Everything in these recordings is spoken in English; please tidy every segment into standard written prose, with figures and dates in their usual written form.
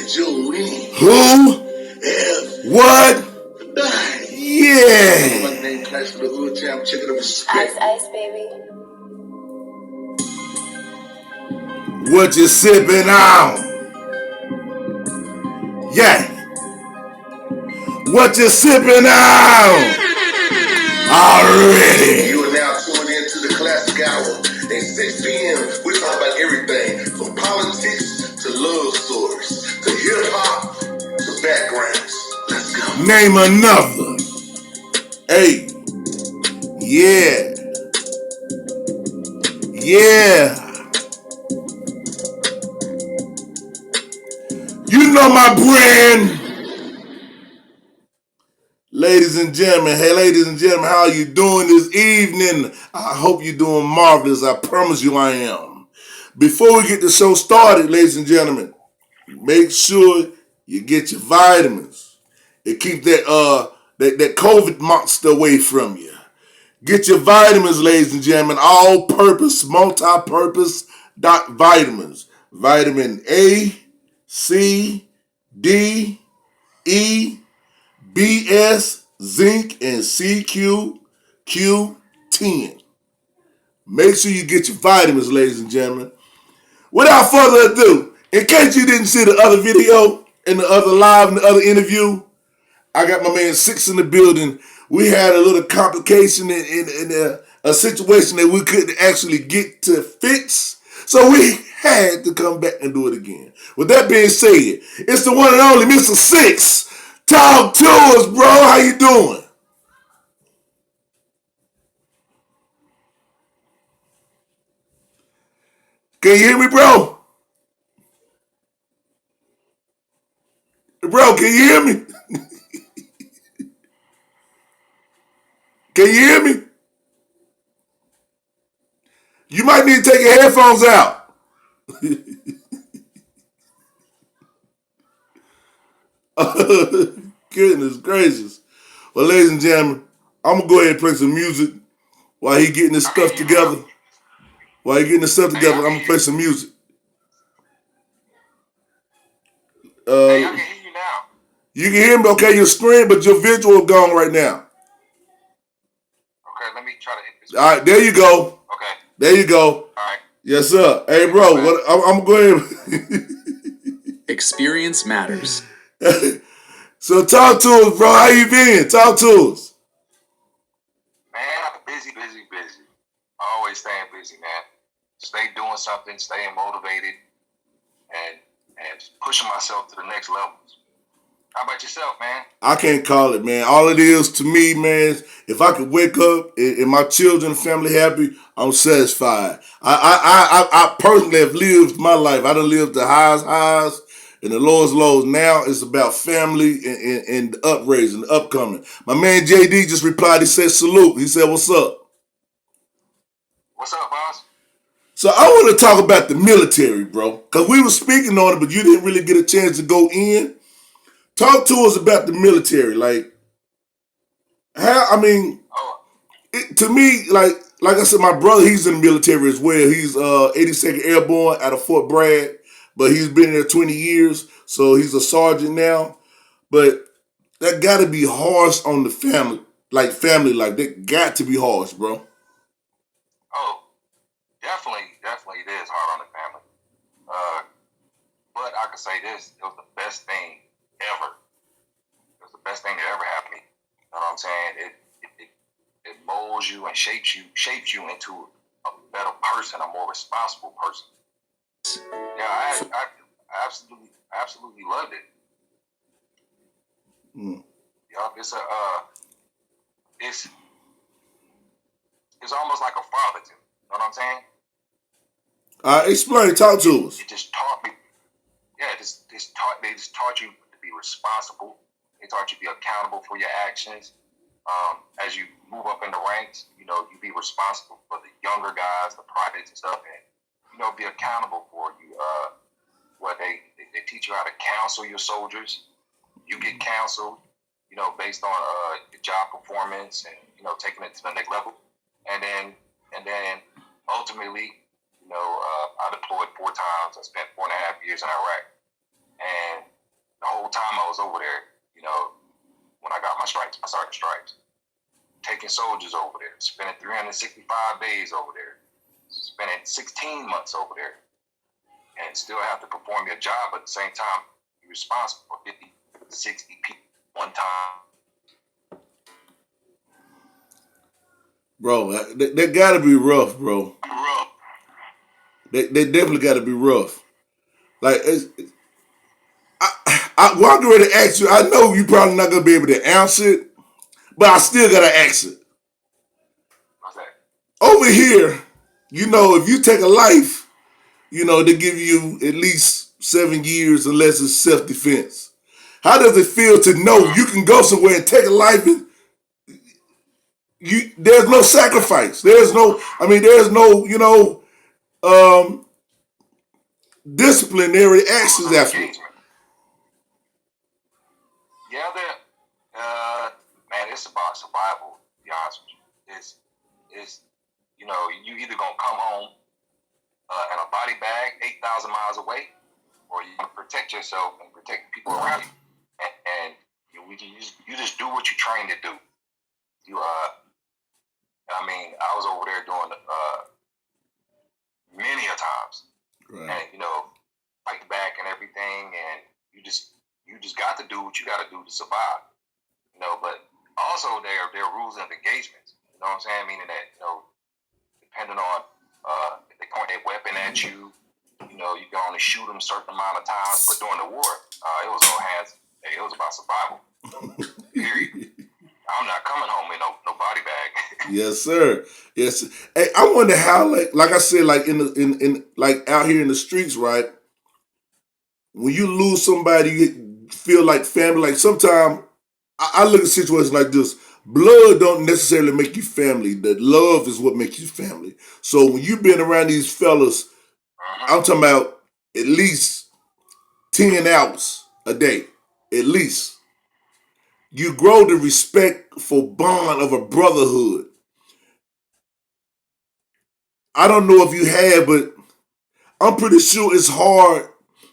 Jolene. Who? F. What? Die. Yeah. My name Clash for the Hood Champ, chicken of respect. Ice, baby. What you sipping on? Yeah. What you sipping on? Already. You are now tuned into the Classic Hour. At 6 p.m., we talk about everything from politics to love stories to hip hop to backgrounds. Let's go. Name another. Hey. Yeah. Yeah. You know my brand. Ladies and gentlemen, hey ladies and gentlemen, how are you doing this evening? I hope you're doing marvelous. I promise you I am. Before we get the show started, ladies and gentlemen, make sure you get your vitamins. It keeps that COVID monster away from you. Get your vitamins, ladies and gentlemen, all-purpose, multi-purpose vitamins. Vitamin A, C, D, E, BS, zinc, and CQ, Q10. Make sure you get your vitamins, ladies and gentlemen. Without further ado, in case you didn't see the other video and the other live and the other interview, I got my man Six in the building. We had a little complication in a situation that we couldn't actually get to fix. So we had to come back and do it again. With that being said, it's the one and only Mr. Six. Talk to us, bro. How you doing? Can you hear me, bro? Bro, can you hear me? Can you hear me? You might need to take your headphones out. Goodness gracious. Well, ladies and gentlemen, I'm going to go ahead and play some music while he getting his stuff together. While he getting his stuff together, I'm going to play some music. Hey, I can hear you now. You can hear me, okay? Your screen, but your visual is gone right now. Okay, let me try to hit this. All right, there you go. Okay. There you go. All right. Yes, sir. Hey, bro, I'm going to Experience matters. So talk to us, bro. How you been? Talk to us. Man, I'm busy. Always staying busy, man. Stay doing something, staying motivated, and pushing myself to the next levels. How about yourself, man? I can't call it, man. All it is to me, man, if I could wake up and my children and family happy, I'm satisfied. I personally have lived my life. I done lived the highs and the lowest lows. Now it's about family and the upraising, the upcoming. My man JD just replied. He said salute. He said, what's up? What's up, boss? So I want to talk about the military, bro. Because we were speaking on it, but you didn't really get a chance to go in. Talk to us about the military. Like, how, I mean, to me, like I said, my brother, he's in the military as well. He's 82nd Airborne out of Fort Bragg, but he's been there 20 years, so he's a sergeant now. But that got to be harsh on the family. Like, that got to be harsh, bro. Oh, definitely it is hard on the family. But I can say this, it was the best thing ever. It was the best thing that ever happened to me. You know what I'm saying? It molds you and shapes you into a better person, a more responsible person. Yeah, I absolutely loved it. Yeah, it's almost like a father to me. You know what I'm saying? Explain. Talk to us. It just taught me. Yeah, they just taught you to be responsible. They taught you to be accountable for your actions. As you move up in the ranks, you be responsible for the younger guys, the privates and stuff, and be accountable for you. They teach you how to counsel your soldiers. You get counseled, based on your job performance and taking it to the next level. And then ultimately, I deployed 4 times. I spent 4.5 years in Iraq, and time I was over there, you know, when I got my stripes, my sergeant stripes, taking soldiers over there, spending 365 days over there, spending 16 months over there, and still have to perform your job, but at the same time, you're responsible for 50, 60 people one time. Bro, that gotta be rough, bro. They definitely gotta be rough. Like, I'm ready to ask you. I know you probably not gonna be able to answer it, but I still gotta ask it. What's that? Over here, you know, if you take a life, you know, they give you at least 7 years unless it's self-defense. How does it feel to know you can go somewhere and take a life and there's no sacrifice. There's no, you know, disciplinary actions after it. Yeah, man, it's about survival, to be honest with you. It's you know, you either gonna come home in a body bag 8,000 miles away, or you protect yourself and protect the people around you. And you just do what you're trained to do. I mean, I was over there doing many a times, right. And you know, fight back and everything, and you just got to do what you got to do to survive, you know. But also there are rules of engagements. You know what I'm saying? Meaning that, you know, depending on if they point their weapon at you, you know, you can only shoot them a certain amount of times. But during the war, it was all hands. It was about survival. Period. I'm not coming home in no body bag. Yes, sir. Yes. Hey, I wonder how, like I said, like in like out here in the streets, right? When you lose somebody, you feel like family. Like sometimes I look at situations like this. Blood don't necessarily make you family. The love is what makes you family. So when you've been around these fellas, I'm talking about at least 10 hours a day, at least. You grow the respectful bond of a brotherhood. I don't know if you have, but I'm pretty sure it's hard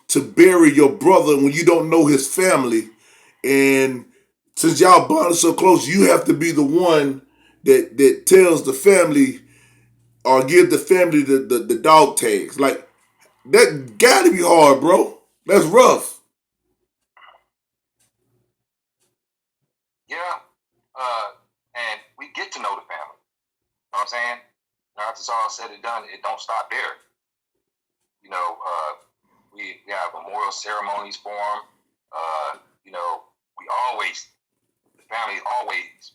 to bury your brother when you don't know his family. And since y'all bonded so close, you have to be the one that tells the family or give the family the dog tags. Like, that gotta be hard, bro. That's rough. Yeah, and we get to know the family. You know what I'm saying? Now, after it's all said and done, it don't stop there. You know, we have memorial ceremonies for them. You know, the family always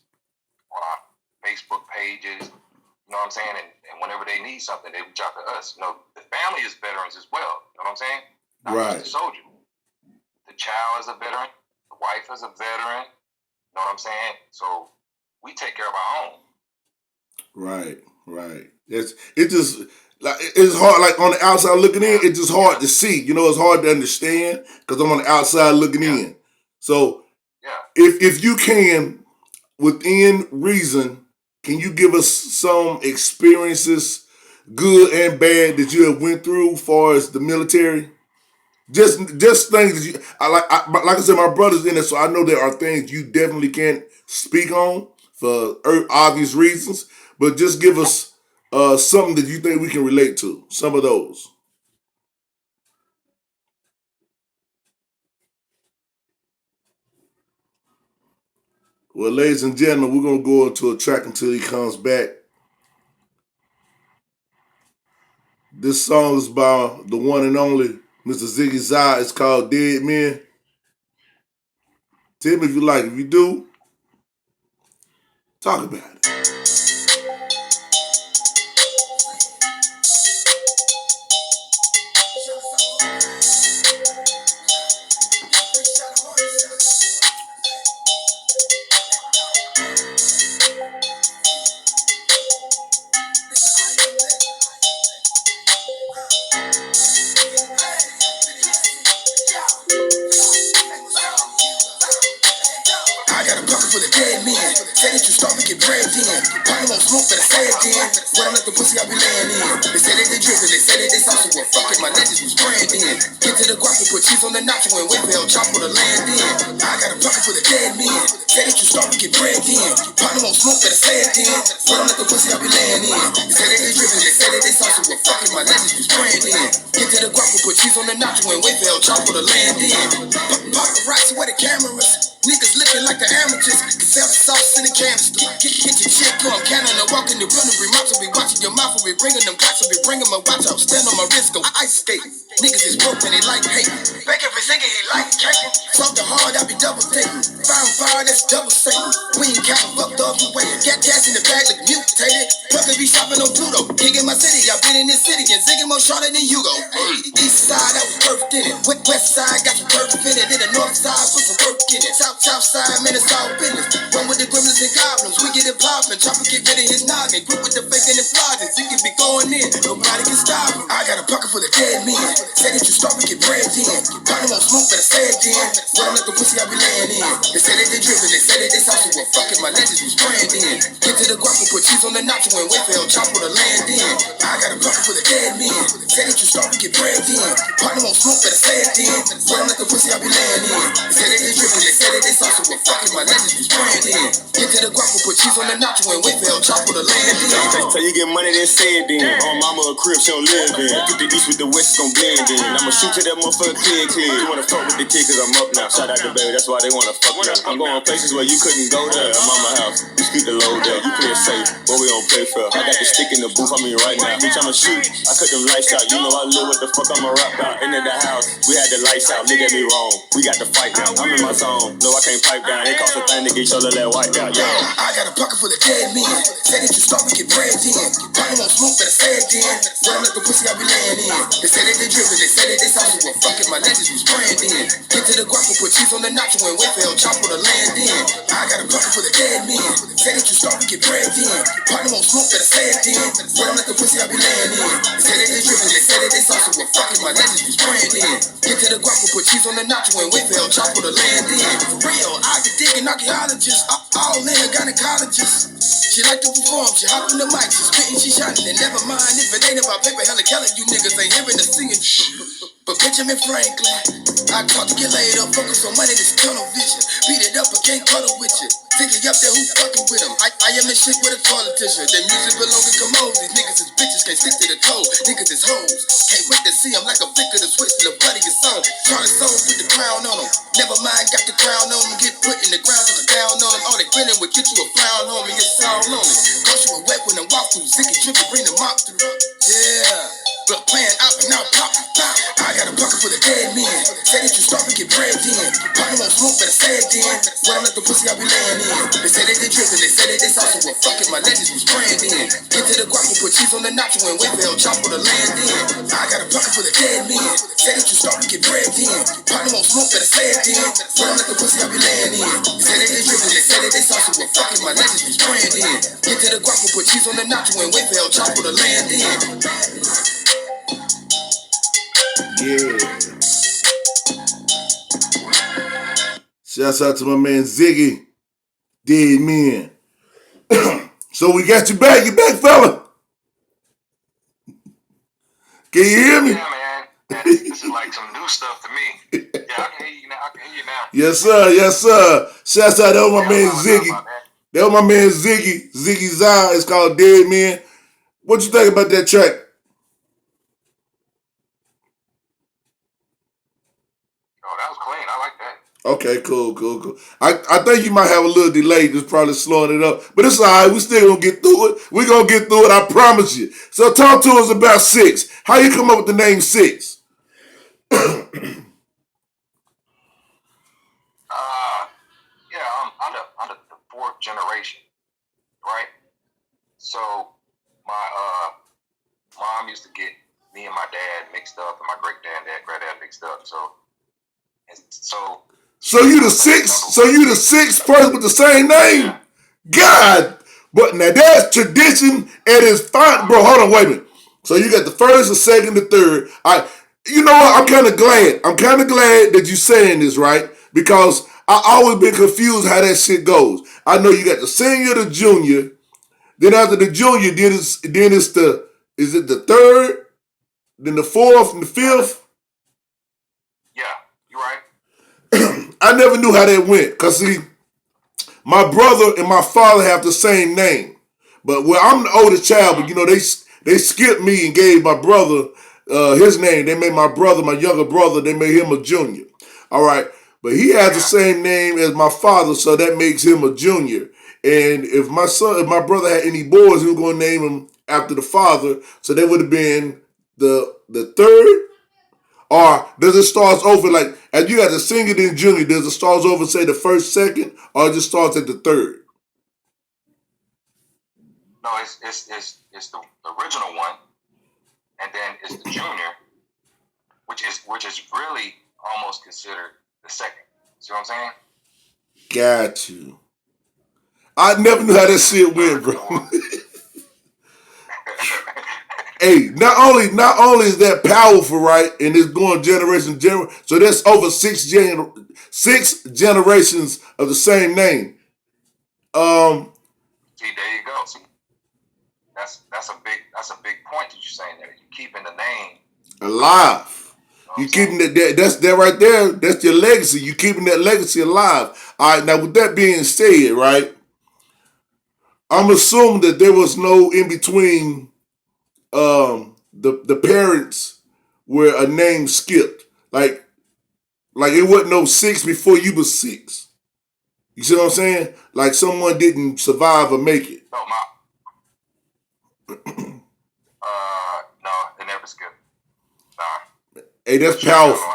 on our Facebook pages. You know what I'm saying? And whenever they need something, they reach out to us. You know, the family is veterans as well. You know what I'm saying? Not right. just the soldier. The child is a veteran. The wife is a veteran. You know what I'm saying? So we take care of our own. Right. It's just like it's hard. Like on the outside looking in, it's just hard to see. You know, it's hard to understand because I'm on the outside looking in. So if you can, within reason, can you give us some experiences, good and bad, that you have went through as far as the military? Just things that you like I said, my brother's in it, so I know there are things you definitely can't speak on for obvious reasons. But just give us something that you think we can relate to. Some of those. Well, ladies and gentlemen, we're gonna go into a track until he comes back. This song is by the one and only Mr. Ziggy Zai. It's called Dead Men. Tell me if you like it. If you do, talk about it. Smoke, better say it again. When I'm at the pussy, I be laying in. They say they dripping. They said that they saucy, well, fuck it, my legends was brand in. Get to the guac and put cheese on the nacho and wait for El Chapo to land in. I got a pocket full of dead men. Say that you start to get bread in. Partner won't smoke, better say it then. Run like a pussy, I be laying in. They said that they dripping. They said that they saucy, well, fuck it, my legends was brand in. Get to the guac and put cheese on the nacho and wait for El Chapo to land in. Paparazzi, where the cameras? Niggas looking like the amateurs. Can sell the sauce in the canister. Get your chick on Canada. Walk in the room and remote. Be watching your mouth. We bringing them guys. Be bringing my watch out. Stand on my wrist. Go ice skate. Niggas is broke and they like hate. Back every singing he like caking. Something hard I be double taking. Fire that's double Satan. We ain't counting up the other way. Got gas in the bag look mutated. Probably be shopping on Pluto. King in my city. Y'all been in this city and zigging more shorter than Hugo. Hey, east side I was perfect in it. West side got some perfect in it. In the north side put some work in it. South side, man, it's all business. Run with the gremlins and goblins, we get it poppin'. Chopper get rid of his noggin. Grip with the fake and the flogging. He can be going in, nobody can stop him. I got a pocket full of dead men. Say that you start to get bread in. Partner won't smoke, better say it then. Run like a pussy, I be laying in. They say that they drippin', they say that they saucy. Well, fuck it, my legends was brand in. Get to the guac and put cheese on the nacho and wait for El Chapo to land in. I got a pocket full of dead men. Say that you start to get bread in. Partner won't smoke, better say it then. Run like a pussy, I be laying in. They say that they drippin', they say that they saucy. Well, fuck it, my legends was brand in. Get to the guac and put cheese on the nacho and wait for El Chapo to land in. Tell you get money, then say it then. Mama a crib, she don't live in. Get the east with the west, gon' blend in. I'ma shoot to that motherfucker clear. You wanna fuck with the kid cause I'm up now. Shout out to baby, that's why they wanna fuck now. I'm going places where you couldn't go there. I'm mama house, you speak the low there. You play it safe, but we don't play fair. I got the stick in the booth, I mean right now. Bitch, I'ma shoot, I cut them lights out. You know I live what the fuck I'ma rap out. Into the house, we had the lights out. Nigga me wrong, we got the fight now. I'm in my zone, no I can't pipe down. It cost a thing to get your little white out, yeah. I got a pocket full of dead men. Say that you start to get bread in. Partner won't smoke, better say it then. Run like a pussy, I be laying in. They say that they drippin', they say that they saucy. Well, fuck it, my legends was brand in. Get to the guac and put cheese on the nacho and wait for El Chapo to land in. I got a pocket full of dead men. Say that you start to get bread in. Partner won't smoke, better say it then. Run like a pussy, I be laying in. They say that they drippin', they say that they saucy. Well, fuck it, my legends was brand in. Get to the guac and put cheese on the nacho and wait for El Chapo to land in. For real, I be digging archaeologists. All in gynecologists. She like to perform, she hop in the mic, she spittin', she shining, and never mind if it ain't about paper, hella Kelly, you niggas ain't hearing the singing. But Benjamin Franklin, I talk to get laid up, focus on money, this tunnel vision. Beat it up, I can't cuddle with you. Thinking up there, who fucking with him? I am the shit with a politician. Their music belong to Commode. These niggas is bitches, can't stick to the code. Niggas is hoes. Can't wait to see them like a flick of the switch till the bloody is on. Charlie Soul put the crown on them. Never mind, got the crown on them. Get put in the ground, till the down on them. All they grinning would get you a frown, homie. It's all on it. Cause you a wet when I walk through. Zicky drippy, bring the mop through. Yeah. But playing out and out, pop, pop. I got a pocket full of dead men. Say that you start to get bread in. Partner won't smoke, better say it then. Run like the pussy, I be laying in. They say that they drippin', they say that they saucy. Well, fuck it, my legends was brand in. Get to the guac and put cheese on the nacho and wait for El Chapo to land in. I got a pocket full of dead men. Say that you start to get bread in. Partner won't smoke, better say it then. Run like the pussy, I be laying in. They say that they drippin', they say that they saucy. Well, fuck it, my legends was brand in. Get to the guac and put cheese on the nacho and wait for El Chapo to land in. Yeah. Shouts out to my man Ziggy. Dead men. So we got you back. You back, fella? Can you hear me? Yeah, man. This is like some new stuff to me. Yeah, I can hear you now. I can hear you now. Yes, sir. Yes, sir. Shouts out to my man Ziggy. That was my man Ziggy. Ziggy Zah. It's called Dead Men. What you think about that track? Oh, that was clean. I like that. Okay, cool. I think you might have a little delay, just probably slowing it up. But it's all right. We still gonna get through it. We gonna get through it, I promise you. So talk to us about Six. How you come up with the name Six? Yeah, I'm the fourth generation, right? So my mom used to get me and my dad mixed up, and my granddad mixed up. So you the sixth? So you the sixth person with the same name? God, but now that's tradition at its fine, bro. Hold on, wait a minute. So you got the first, the second, the third. You know what? I'm kind of glad. That you saying this, right? Because I always been confused how that shit goes. I know you got the senior, the junior. Then after the junior, is it the third? then the 4th, and the 5th. Yeah, you're right. I never knew how that went. Cause see, my brother and my father have the same name. But well, I'm the oldest child, but you know, they skipped me and gave my brother his name. They made my brother, my younger brother, they made him a junior. All right. But he has the same name as my father, so that makes him a junior. And if my brother had any boys, he was gonna name him after the father, so they would have been the 3rd. Or does it start over like as you got the senior then junior? Does it start over say the 1st, 2nd, or it just starts at the 3rd? No, it's the original one, and then it's the junior, which is really almost considered the 2nd. See what I'm saying? Got you. I never knew how that shit went, bro. Hey, not only is that powerful, right? And it's going generation to generation. So that's over 6 generations of the same name. See, there you go. See, that's a big point that you're saying there. You're keeping the name alive. You keeping that's that right there. That's your legacy. You keeping that legacy alive. All right. Now, with that being said, right, I'm assuming that there was no in between. The parents where a name skipped. Like it wasn't no 6 before you was 6. You see what I'm saying? Like someone didn't survive or make it. No, no, it never skipped. Nah. Hey, that's powerful.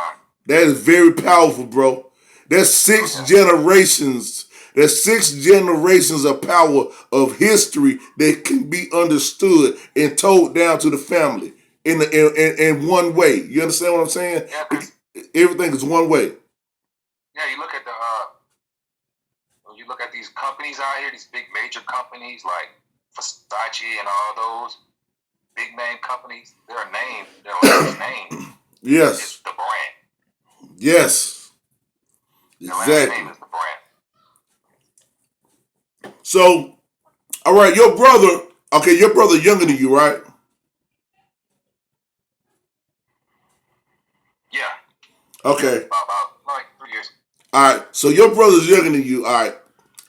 That is very powerful, bro. That's 6 generations. There's 6 generations of power of history that can be understood and told down to the family in one way. You understand what I'm saying? Yeah, everything is one way. Yeah, you look at these companies out here, these big major companies like Versace and all those big name companies. Their name yes, is the brand. Yes, exactly. Their name is the brand. So, all right, your brother younger than you, right? Yeah. Okay. About like 3 years. All right, so your brother's younger than you. All right,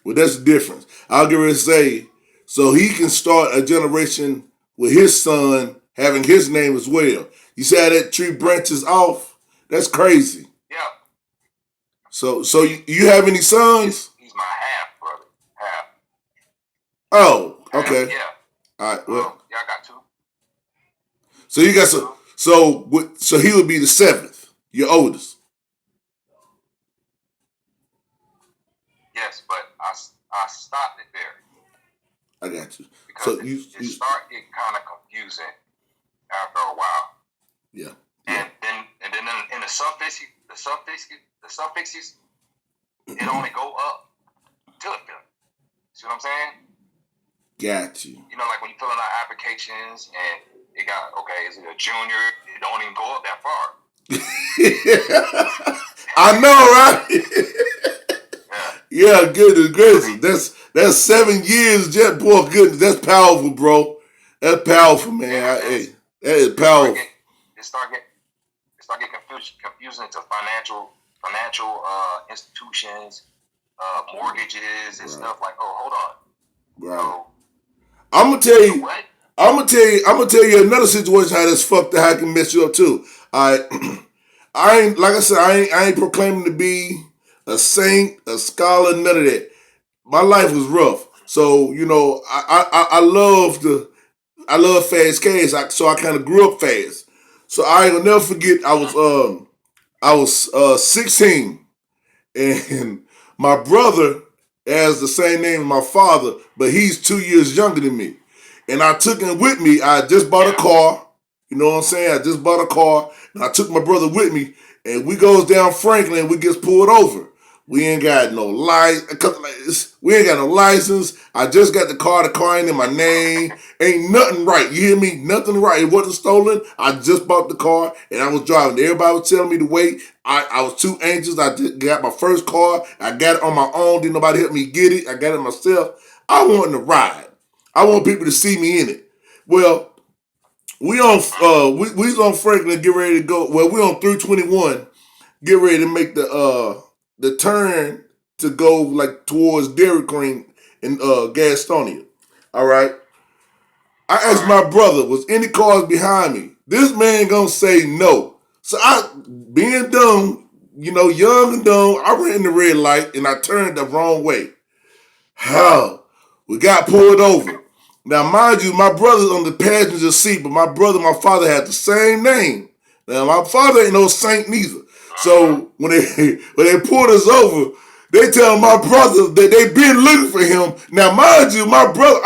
well, that's the difference. I'll give it a say, so he can start a generation with his son having his name as well. You see how that tree branches off? That's crazy. Yeah. So you have any sons? He's my half brother. Half. Oh, okay. Yeah. All right. Well, yeah, I got 2. So you got so he would be the 7th, your oldest. Yes, but I stopped it there. I got you. Because So it you started getting kind of confusing after a while. Yeah. And then in the suffixes, it only go up to the 5th. See what I'm saying? Got you. You know, like when you fill in our applications and it got, okay, is it a junior? It don't even go up that far. I know, right? Yeah, goodness gracious. That's 7 years, Jet. Boy, goodness, that's powerful, bro. That's powerful, man. That is powerful. It start getting confusing to financial institutions, mortgages and stuff like. Oh, hold on. Right. So, I'm gonna tell you another situation how this fucked how I can mess you up too. I ain't like I said, I ain't proclaiming to be a saint, a scholar, none of that. My life was rough. So, you know, I love fast cash. So I kind of grew up fast. So I will never forget I was 16 and my brother has the same name as my father, but he's 2 years younger than me. And I took him with me. I just bought a car. You know what I'm saying? I just bought a car. And I took my brother with me. And we goes down Franklin and we gets pulled over. We ain't got no license. We ain't got no license. I just got the car ain't in my name. Ain't nothing right. You hear me? Nothing right. It wasn't stolen. I just bought the car and I was driving. Everybody was telling me to wait. I was too anxious. I just got my first car. I got it on my own. Didn't nobody help me get it. I got it myself. I wanted to ride. I want people to see me in it. Well, we we on Franklin, get ready to go. Well, we on 321, get ready to make the turn to go like towards Dairy Queen in Gastonia. All right. I asked my brother, was any cars behind me? This man gonna say no. So I, being dumb, young and dumb, I ran the red light and I turned the wrong way. How? We got pulled over. Now, mind you, my brother's on the passenger seat, but my brother and my father had the same name. Now, my father ain't no saint neither. So when they when they pulled us over, they tell my brother that they been looking for him. Now, mind you, my brother,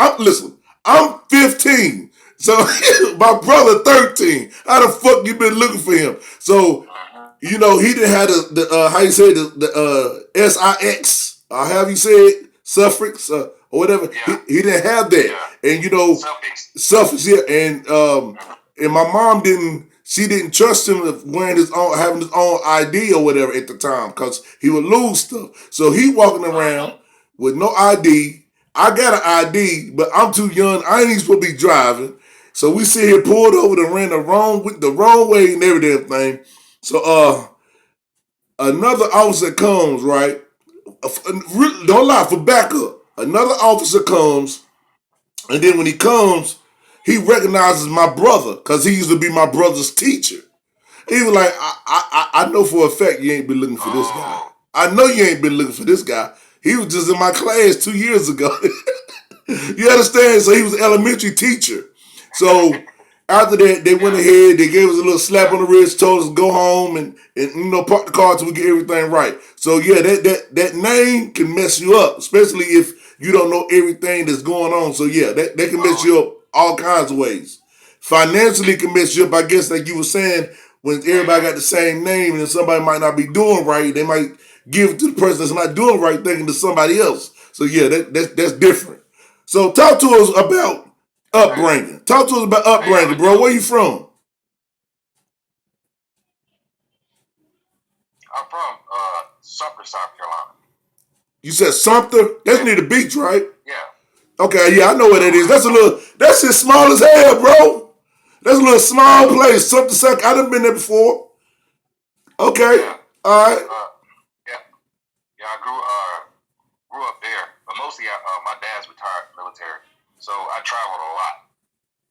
I'm 15. So my brother 13. How the fuck you been looking for him? So, he didn't have the how you say the SIX, how you say it, suffix, or whatever. Yeah. He didn't have that. Yeah. And Suffix. suffix, yeah. And my mom she didn't trust him with having his own ID or whatever at the time, because he would lose stuff. So he walking around with no ID. I got an ID, but I'm too young. I ain't even supposed to be driving. So we sit here pulled over and ran the wrong way and everything. So another officer comes, right? Don't lie, for backup. Another officer comes, and then when he comes, he recognizes my brother because he used to be my brother's teacher. He was like, I know for a fact you ain't been looking for this guy. I know you ain't been looking for this guy. He was just in my class 2 years ago. You understand? So he was an elementary teacher. So after that, they went ahead, they gave us a little slap on the wrist, told us to go home and park the car till we get everything right. So yeah, that name can mess you up, especially if you don't know everything that's going on. So yeah, that can mess you up all kinds of ways. Financially can mess you up, I guess, like you were saying, when everybody got the same name and somebody might not be doing right, they might give it to the person that's not doing right, thinking to somebody else. So yeah, that's different. So talk to us about upbringing. Talk to us about upbringing, bro. Where you from? I'm from Sumter, South Carolina. You said Sumter? That's near the beach, right? Yeah. Okay, yeah, I know where that is. That's just small as hell, bro. That's a little small place. Sumter, South. I done been there before. Okay, Yeah. all right. Yeah. Yeah, I grew up there, but mostly my dad's retired military, so I traveled a lot.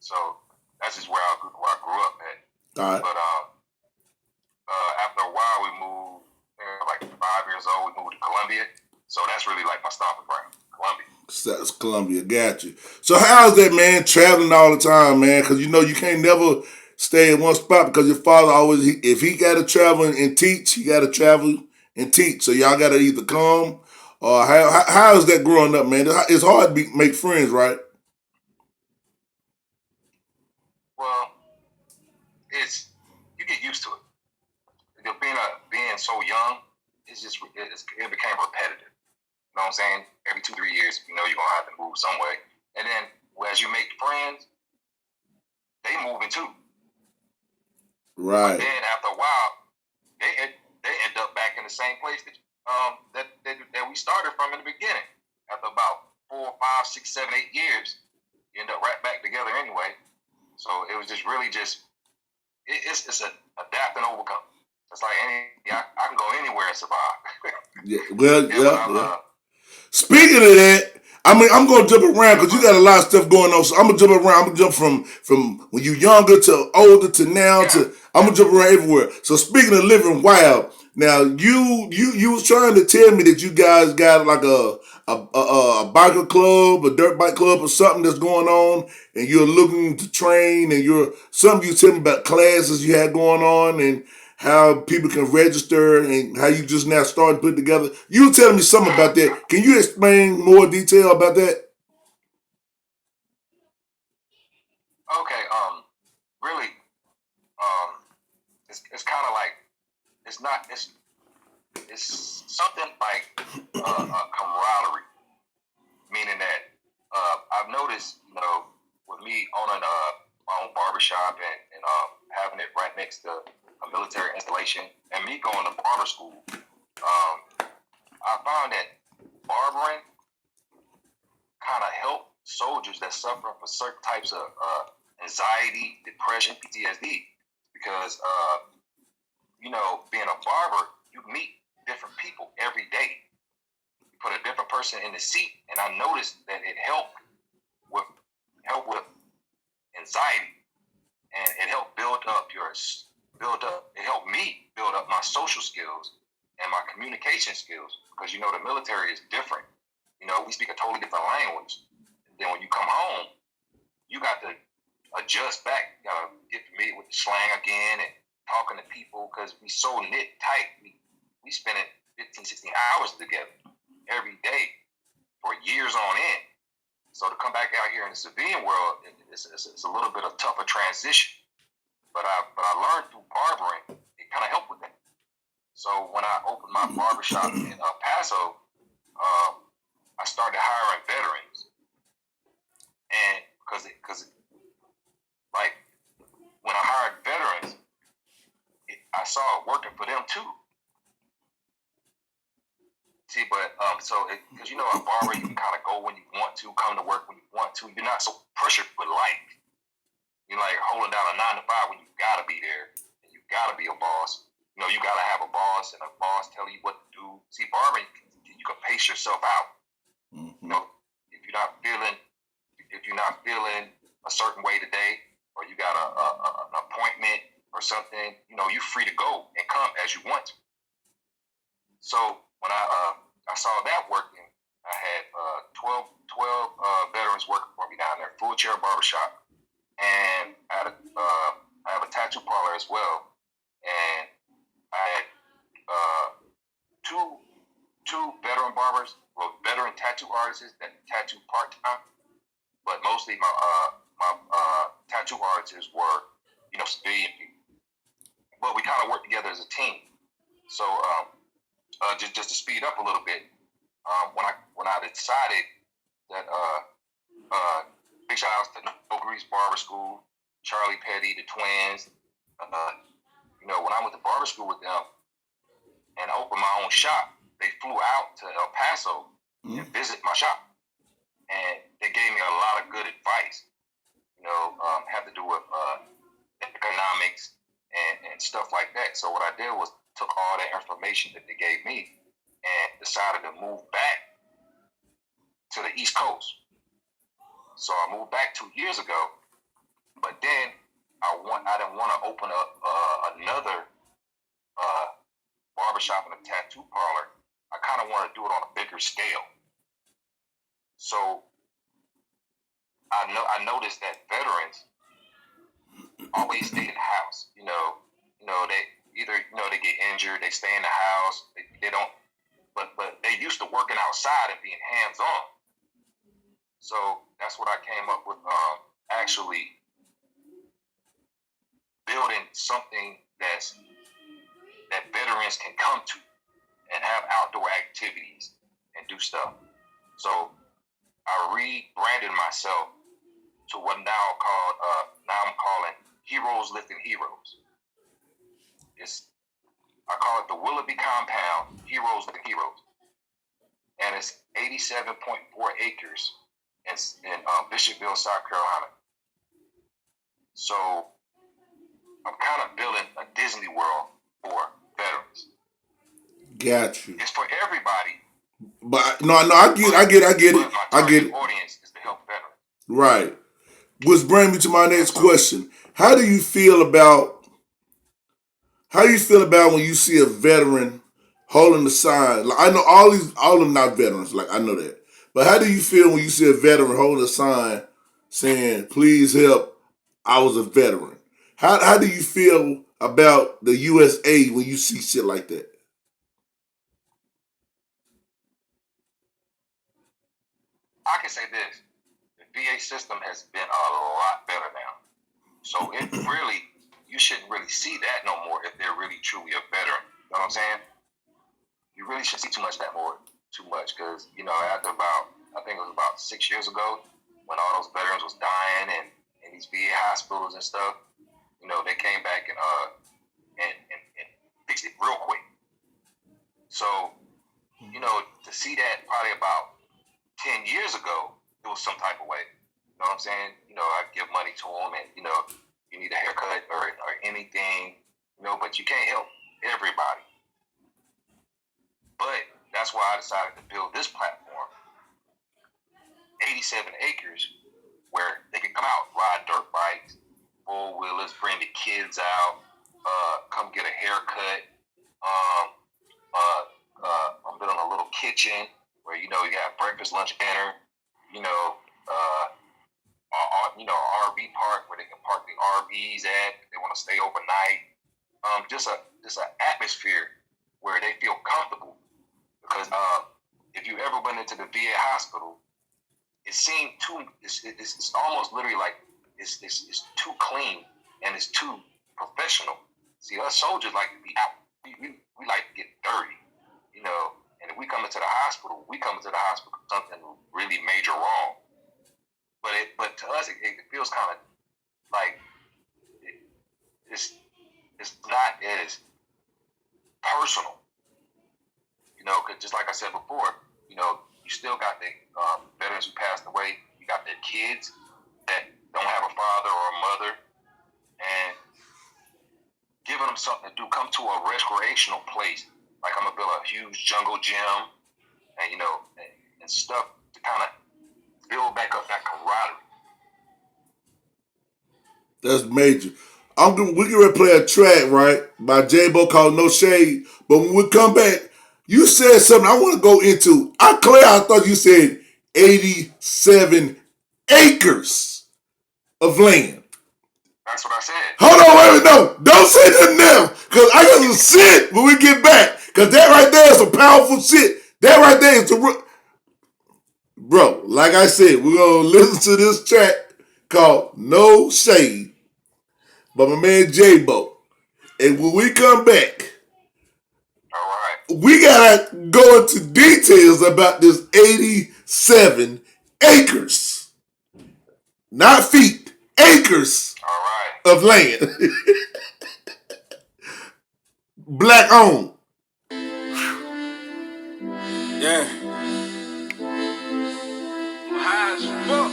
So that's just where I grew up at. All right. But after a while, we moved. Like 5 years old, we moved to Columbia. So that's really like my stomping ground, Columbia. That's Columbia, got you. So how's that, man, traveling all the time, man? Because you can't never stay in one spot because your father always, if he got to travel and teach, he got to travel and teach. So y'all got to either come or how is that growing up, man? It's hard to make friends, right? Well, you get used to it. Being so young, it became repetitive. You know what I'm saying? Every 2-3 years, you're gonna have to move some way. And then as you make friends, they moving too. Right. But then after a while, they end up back in the same place that we started from in the beginning. After about 4, 5, 6, 7, 8 years, you end up right back together anyway. So it was just really it's an adapt and overcome. It's like I can go anywhere and survive. Yeah. Well, yeah. Speaking of that, I'm gonna jump around because you got a lot of stuff going on. So I'm gonna jump around. I'm gonna jump from when you younger to older to now to I'm gonna jump around everywhere. So speaking of living wild, now you was trying to tell me that you guys got like a biker club, a dirt bike club, or something that's going on, and you're looking to train, and you tell me about classes you had going on and how people can register and how you just now started putting together. You were telling me something about that. Can you explain more detail about that? Okay. Really, it's kind of like it's something like camaraderie, meaning that I've noticed, with me owning my own barbershop and having it right next to a military installation, and me going to barber school, I found that barbering kind of help soldiers that suffer from certain types of anxiety, depression, PTSD, because being a barber, you meet different people every day. You put a different person in the seat, and I noticed that it helped with anxiety, and it helped it helped me build up my social skills and my communication skills, because the military is different. We speak a totally different language. Then when you come home, you got to adjust back, get familiar with the slang again and talking to people, because we so knit tight. We spending 15, 16 hours together every day for years on end. So to come back out here in the civilian world, it's a little bit of tougher transition. But I learned through barbering, it kind of helped with that. So when I opened my barbershop in El Paso, I started hiring veterans, and because like when I hired veterans, I saw it working for them too. See, but because a barber, you can kind of go when you want to, come to work when you want to. You're not so pressured with life. You're like holding down a 9 to 5 when you gotta be there and you gotta be a boss. You gotta have a boss, and a boss telling you what to do. See, barbering, you can pace yourself out. Mm-hmm. If you're not feeling a certain way today, or you got an appointment or something, you're free to go and come as you want to. So when I saw that working, I had 12 veterans working for me down there, full chair barbershop, and I have a tattoo parlor as well, and I had two veteran barbers, veteran tattoo artists that tattoo part time, but mostly my tattoo artists were civilian people, but we kind of worked together as a team. So just to speed up a little bit, when I decided that big shout outs to No Grease Barber School, Charlie Petty, the twins. When I went to barber school with them and opened my own shop, they flew out to El Paso and visit my shop, and they gave me a lot of good advice. Had to do with economics and stuff like that. So what I did was took all that information that they gave me and decided to move back to the East Coast. So I moved back 2 years ago, but then I didn't want to open up another barbershop and a tattoo parlor. I kind of want to do it on a bigger scale. So I noticed that veterans always stay in the house. They either they get injured, they stay in the house. They don't, but they used to working outside and being hands on. So that's what I came up with. Actually building something that veterans can come to and have outdoor activities and do stuff. So I rebranded myself to what now I'm calling Heroes Lifting Heroes. I call it the Willoughby Compound Heroes Lifting Heroes, and it's 87.4 acres in Bishopville, South Carolina. So I'm kind of building a Disney World for veterans. Got you. It's for everybody. But no, I get it. But my target audience is to help veterans. Right. Which brings me to my next question. How do you feel about when you see a veteran holding the sign? Like, I know all of them not veterans, like I know that. But how do you feel when you see a veteran holding a sign saying, "Please help, I was a veteran"? How do you feel about the USA when you see shit like that? I can say this. The VA system has been a lot better now. So it really, you shouldn't really see that no more if they're really truly a veteran. You know what I'm saying? You really shouldn't see too much because, after I think it was about 6 years ago when all those veterans was dying and in these VA hospitals and stuff, they came back and fixed it real quick. So, to see that probably about 10 years ago, it was some type of way. You know what I'm saying? I'd give money to them and you know, you need a haircut or anything, you know, but you can't help everybody. But that's why I decided to build this platform, 87 acres, where they can come out, ride dirt bikes, four-wheelers, bring the kids out, come get a haircut. I'm building a little kitchen where, you know, you got breakfast, lunch, dinner, you know, RV park where they can park the RVs at if they want to stay overnight. Just an atmosphere where they feel comfortable. Because if you ever went into the VA hospital, it seemed it's almost literally like it's too clean and it's too professional. See, us soldiers like to be out. We like to get dirty, you know. And if we come into the hospital, for something really major wrong. But to us, it feels kind of like it's not as personal, you know. Because just like I said before, you know, you still got the veterans who passed away. You got their kids that don't have a father or a mother, and giving them something to do. Come to a recreational place. Like I'm gonna build a huge jungle gym, and you know, and stuff to kind of build back up that camaraderie. That's major. We can ready to play a track, right, by J-Bo called No Shade. But when we come back, you said something I want to go into. I thought you said 87 acres of land. That's what I said. Hold on, wait a minute, no. Don't say that now. Because I got some shit when we get back. Because that right there is some powerful shit. That right there is the... Bro, like I said, we're going to listen to this track called No Shade by my man J-Bo. And when we come back, All right, we got to go into details about this 87 acres. Not feet, acres all right. of land. Black owned. Yeah. High as fuck.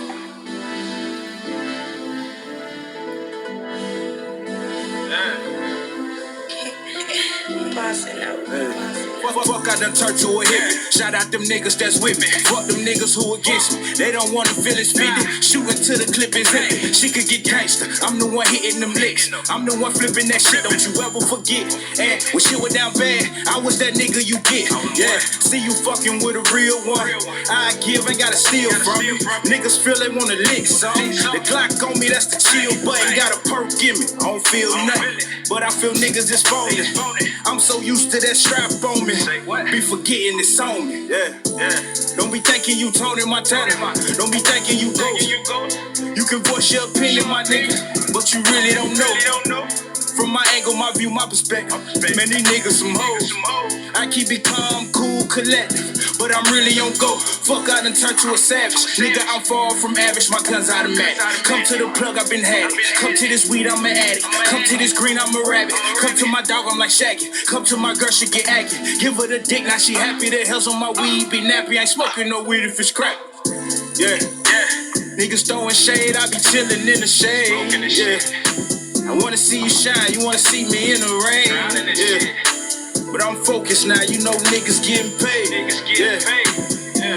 Fuck, I done turned to a hippie. Shout out them niggas that's with me. Fuck them niggas who against me. They don't wanna feel it's 50. Shooting till the clip is empty. She could get gangster. I'm the one hitting them licks. I'm the one flipping that shit. Don't you ever forget. And when shit went down bad, I was that nigga you get. Yeah, see you fucking with a real one. I give, ain't gotta steal from you. Niggas feel they wanna lick something. The Glock on me, that's the chill button. Got a perk, give me. I don't feel nothing, but I feel niggas is phony. I'm so used to that strap on me. Be forgetting it's on me. Yeah. Don't be thinking you Tony Montana. Don't be thinking you Ghost. You can voice your opinion, my nigga, but you really don't know. From my angle, my view, my perspective. Man, these niggas some hoes. I keep it calm, cool, collective, but I'm really on go. Fuck, I done turned to a savage. Nigga, I'm far from average, my guns automatic. Come to the plug, I've been had it. Come to this weed, I'm an addict. Come to this green, I'm a rabbit. Come to my dog, I'm like Shaggy. Come to my girl, she get active. Give her the dick, now she happy. The hell's on my weed, be nappy. I ain't smoking no weed if it's crack. Yeah. Niggas throwing shade, I be chillin' in the shade. Yeah. I wanna see you shine, you wanna see me in the rain. Yeah. But I'm focused now, you know niggas getting paid. Yeah.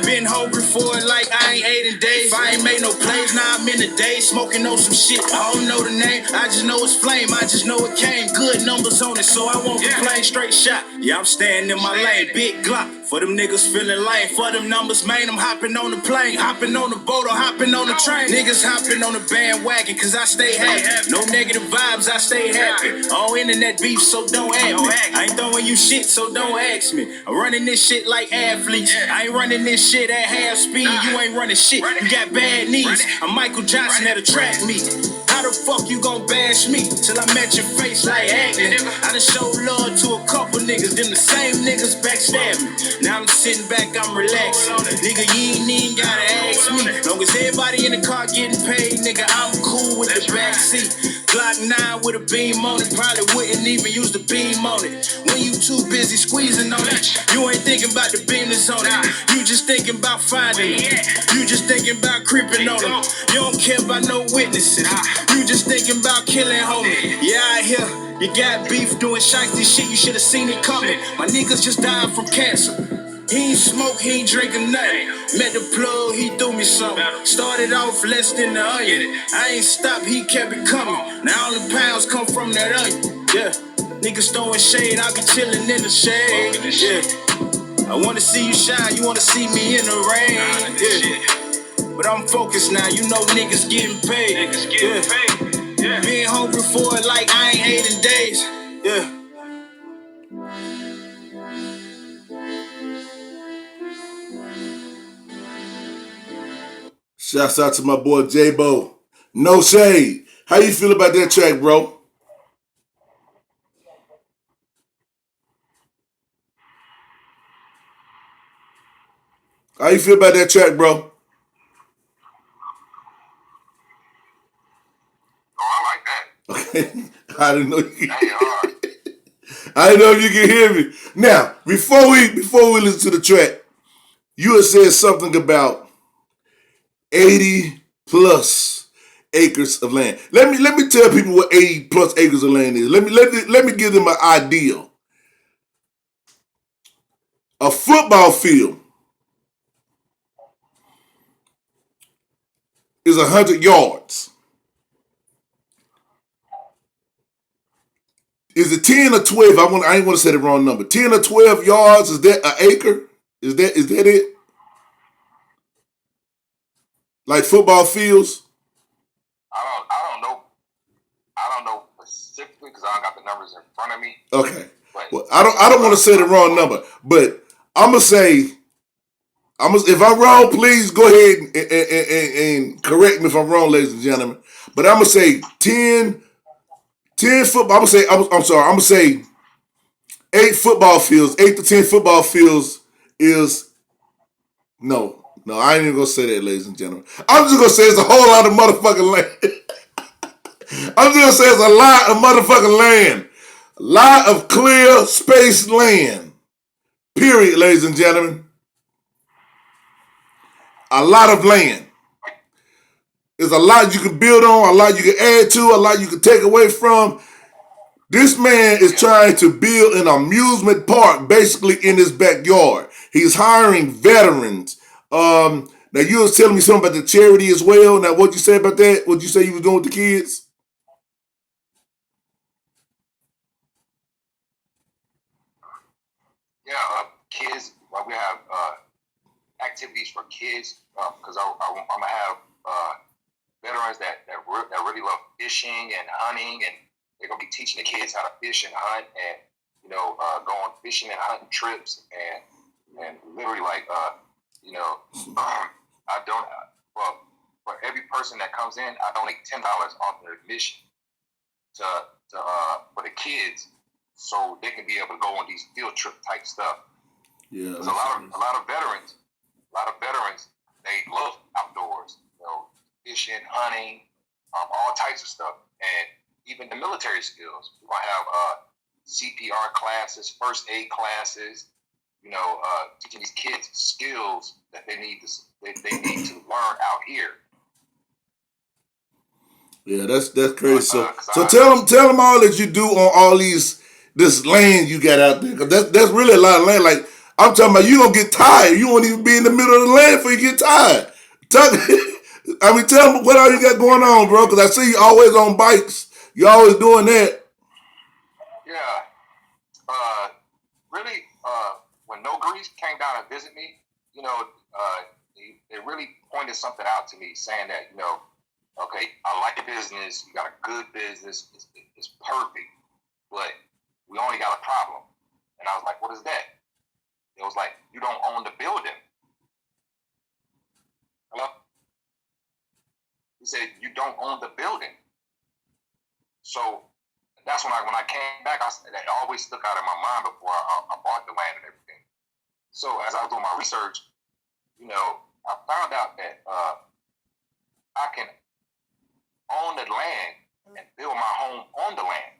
Been hungry for it like I ain't ate in days. I ain't made no plays, now I'm in the day. Smoking on some shit, I don't know the name. I just know it's flame, I just know it came. Good numbers on it, so I won't complain. Straight shot, yeah, I'm staying in my lane. Big Glock, for them niggas feeling lame. For them numbers, man, I'm hopping on the plane. Hopping on the boat or hopping on the train. Niggas hopping on the bandwagon, cause I stay happy. No negative vibes, I stay happy. All internet beef, so don't act me. I ain't throwing you shit, so don't ask me. I'm running this shit like athletes. I ain't running this shit at half speed. You ain't running shit, you got bad knees. I'm Michael Johnson at a track meet. How the fuck you gon' bash me till I met your face like acting? I done showed love to a couple niggas, them the same niggas backstab me. Now I'm sitting back, I'm relaxed. Nigga, you ain't even gotta ask me. Long as everybody in the car getting paid, nigga, I'm cool with the backseat. Glock 9 with a beam on it, probably wouldn't even use the beam on it. When you too busy squeezing on it, you ain't thinking about the beam that's on it. You just thinking about finding it. You just thinking about creeping on them. You don't care about no witnesses. You just thinking about killing homie. Yeah, I hear you got beef doing shiesty shit, you should've seen it coming. My niggas just died from cancer. He ain't smoke, he ain't drinking nothing. Met the plug, he threw me something. Started off less than the onion. I ain't stopped, he kept it coming. Now all the pounds come from that onion. Yeah, niggas throwing shade, I be chilling in the shade. Yeah, I wanna see you shine, you wanna see me in the rain. Yeah, but I'm focused now, you know niggas getting paid. Yeah, being hungry for it like I ain't ate in days. Yeah. Shouts out to my boy J-Bo. No shade. How you feel about that track, bro? How you feel about that track, bro? Oh, I like that. Okay. I didn't know you. That ain't hard. I didn't know if you can hear me. Now, before we listen to the track, you had said something about 80 plus acres of land. Let me tell people what 80 plus acres of land is. Let me give them an idea. A football field is 100 yards. Is it 10 or 12? I ain't want to say the wrong number. 10 or 12 yards, is that an acre? Is that it? Like football fields? I don't know specifically because I don't got the numbers in front of me. Okay. But Well, I don't want to say the wrong number, but I'm gonna say, if I'm wrong, please go ahead and correct me if I'm wrong, ladies and gentlemen. But I'm gonna say 10 football. I'm sorry. 8 football fields. 8 to 10 football fields is no. I ain't even gonna say that, ladies and gentlemen. I'm just gonna say it's a whole lot of motherfucking land. I'm just gonna say it's a lot of motherfucking land. A lot of clear space land. Period, ladies and gentlemen. A lot of land. There's a lot you can build on, a lot you can add to, a lot you can take away from. This man is trying to build an amusement park basically in his backyard. He's hiring veterans. Now you was telling me something about the charity as well. Now what'd you say about that? What'd you say you was doing with the kids? yeah, kids. Well, we have activities for kids because I'm gonna have veterans that really love fishing and hunting, and they're gonna be teaching the kids how to fish and hunt, and go on fishing and hunting trips, and literally I don't. Well, for every person that comes in, I donate $10 off their admission to for the kids, so they can be able to go on these field trip type stuff. Yeah. There's a lot of veterans, they love outdoors, fishing, hunting, all types of stuff, and even the military skills. We're gonna have CPR classes, first aid classes, teaching these kids skills that they need to learn out here. Yeah, that's crazy. So tell them all that you do on all this land you got out there, because that's really a lot of land. Like I'm talking about, you gonna get tired. You won't even be in the middle of the land before you get tired. Tell them what all you got going on, bro. Because I see you always on bikes. You always doing that. Yeah. Really, when No Grease came down and visit me, they really pointed something out to me, saying that, okay, I like the business. You got a good business. It's perfect, but we only got a problem. And I was like, what is that? It was like, you don't own the building. Hello? He said, you don't own the building. So that's when I came back, that always stuck out in my mind before I bought the land and everything. So as I was doing my research, I found out that I can own the land and build my home on the land.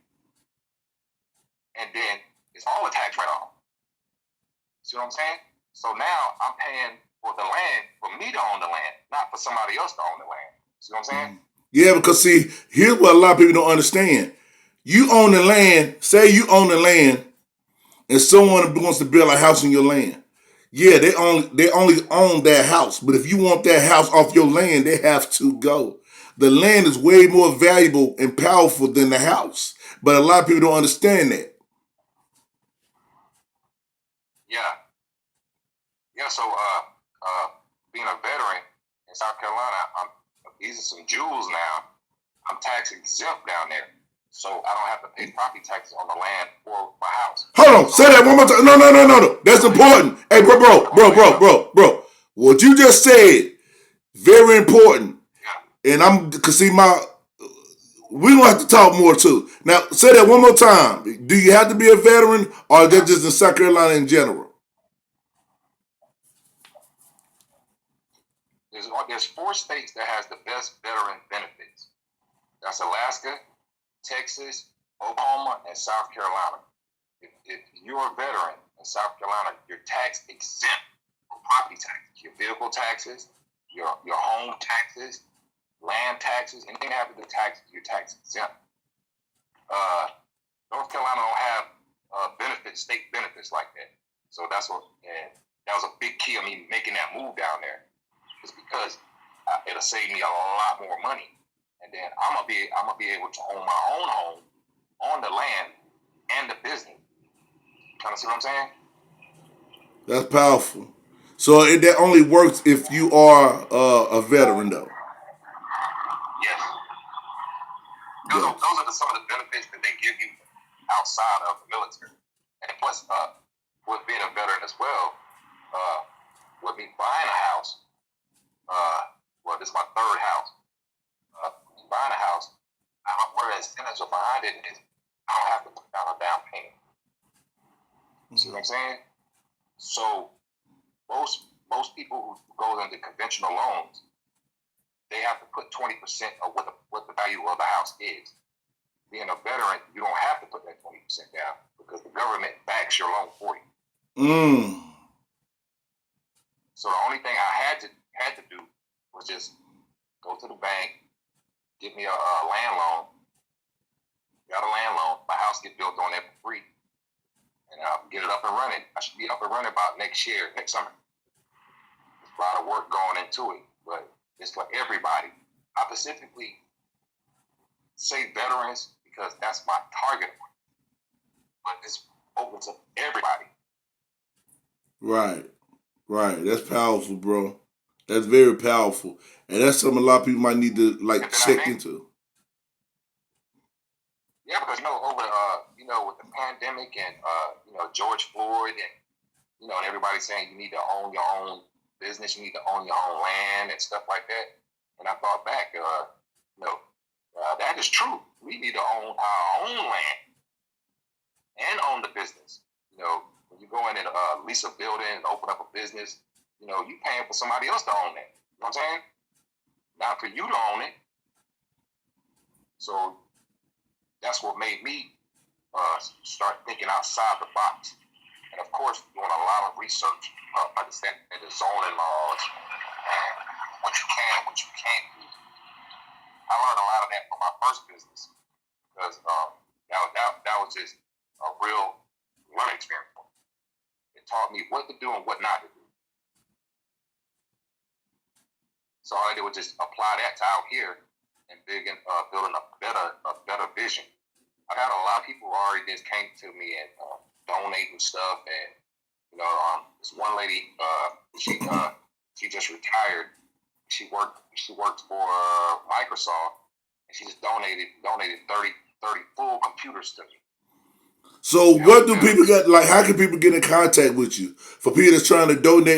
And then it's all a tax write-off. See what I'm saying? So now I'm paying for the land for me to own the land, not for somebody else to own the land. See what I'm saying? Yeah, because see, here's what a lot of people don't understand. You own the land, say you own the land, and someone wants to build a house on your land. Yeah, they only own that house. But if you want that house off your land, they have to go. The land is way more valuable and powerful than the house. But a lot of people don't understand that. Yeah, so being a veteran in South Carolina, these are some jewels now. I'm tax exempt down there. So I don't have to pay property taxes on the land for my house. Hold on, say that one more time. No. That's important. Hey, bro. What you just said, very important. Yeah. And we gonna have to talk more too. Now, say that one more time. Do you have to be a veteran, or is that just in South Carolina in general? There's 4 states that has the best veteran benefits. That's Alaska, Texas, Oklahoma, and South Carolina. If you're a veteran in South Carolina, you're tax exempt from property taxes, your vehicle taxes, your home taxes, land taxes, anything that happens to taxes, you're tax exempt. North Carolina don't have state benefits like that. So that was a big key of me making that move down there. It's because it'll save me a lot more money, and then I'm gonna be able to own my own home on the land and the business. Kind of see what I'm saying? That's powerful. So that only works if you are a veteran, though. Yes. Those are some of the benefits that they give you outside of the military, and plus, with being a veteran as well, with me buying a house. This is my 3rd house. Buying a house, where the incentives are behind it is I don't have to put down a down payment. See what I'm saying? So most people who go into conventional loans, they have to put 20% of what the value of the house is. Being a veteran, you don't have to put that 20% down because the government backs your loan for you. So the only thing I had to do was just go to the bank, get me a land loan. Got a land loan. My house get built on that for free, and I'll get it up and running. I should be up and running about next summer. There's a lot of work going into it, but it's for everybody. I specifically say veterans because that's my target, but it's open to everybody. Right. That's powerful, bro. That's very powerful, and that's something a lot of people might need to check into. Yeah, because over with the pandemic and George Floyd and and everybody saying you need to own your own business, you need to own your own land and stuff like that. And I thought back, that is true. We need to own our own land and own the business. When you go in and lease a building and open up a business, you paying for somebody else to own that. You know what I'm saying? Not for you to own it. So that's what made me start thinking outside the box. And of course, doing a lot of research, understanding the zoning laws and what you can and what you can't do. I learned a lot of that from my first business because that was just a real learning experience. It taught me what to do and what not to do. So all I did was just apply that to out here and building a better vision. I had a lot of people who already just came to me and donating stuff, and this one lady, she just retired. She worked for Microsoft, and she just donated 30 full computers to me. So what do people get? How can people get in contact with you? For people that's trying to donate